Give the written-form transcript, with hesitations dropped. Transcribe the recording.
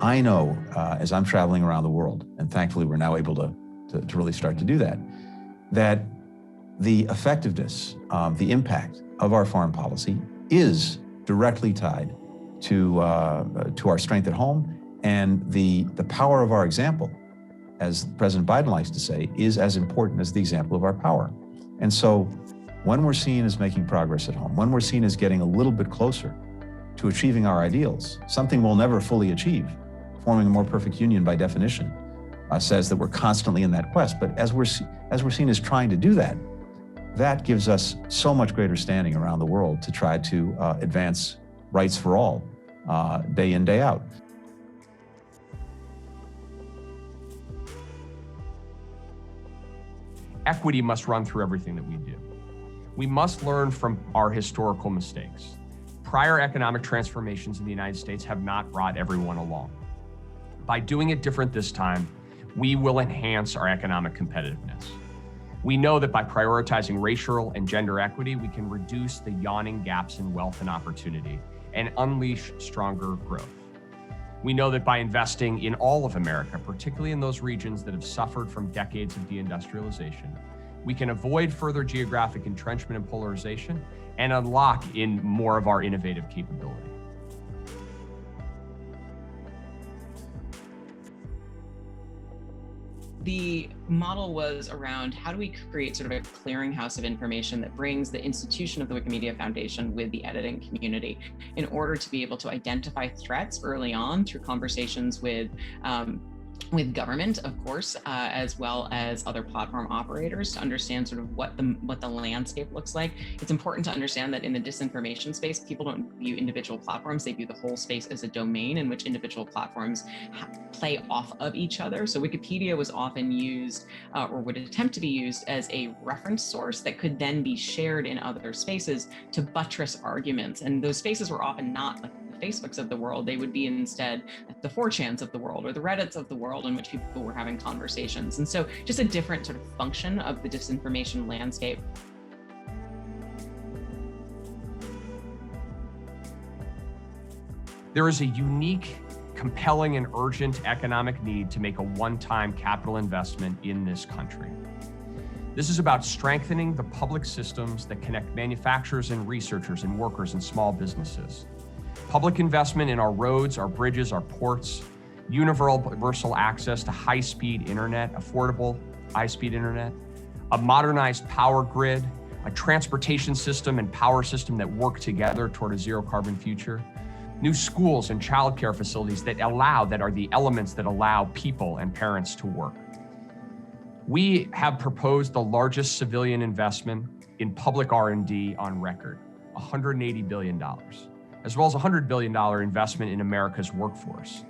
I know as I'm traveling around the world, and thankfully we're now able to really start to do that, that the effectiveness, the impact of our foreign policy is directly tied to our strength at home, and the power of our example, as President Biden likes to say, is as important as the example of our power. And so when we're seen as making progress at home, when we're seen as getting a little bit closer to achieving our ideals, something we'll never fully achieve, forming a more perfect union by definition, says that we're constantly in that quest. But as we're seen as trying to do that, that gives us so much greater standing around the world to try to advance rights for all, day in, day out. Equity must run through everything that we do. We must learn from our historical mistakes. Prior economic transformations in the United States have not brought everyone along. By doing it different this time, we will enhance our economic competitiveness. We know that by prioritizing racial and gender equity, we can reduce the yawning gaps in wealth and opportunity and unleash stronger growth. We know that by investing in all of America, particularly in those regions that have suffered from decades of deindustrialization, we can avoid further geographic entrenchment and polarization and unlock in more of our innovative capability. The model was around how do we create sort of a clearinghouse of information that brings the institution of the Wikimedia Foundation with the editing community in order to be able to identify threats early on through conversations with government, of course, as well as other platform operators to understand sort of what the landscape looks like. It's important to understand that in the disinformation space, people don't view individual platforms, they view the whole space as a domain in which individual platforms play off of each other. So Wikipedia was often used, or would attempt to be used, as a reference source that could then be shared in other spaces to buttress arguments. And those spaces were often not like Facebooks of the world. They would be instead the 4chans of the world or the Reddits of the world in which people were having conversations. And so just a different sort of function of the disinformation landscape. There is a unique, compelling, and urgent economic need to make a one-time capital investment in this country. This is about strengthening the public systems that connect manufacturers and researchers and workers and small businesses. Public investment in our roads, our bridges, our ports, universal access to high-speed internet, affordable high-speed internet, a modernized power grid, a transportation system and power system that work together toward a zero-carbon future, new schools and childcare facilities that are the elements that allow people and parents to work. We have proposed the largest civilian investment in public R&D on record, $180 billion. As well as a $100 billion investment in America's workforce.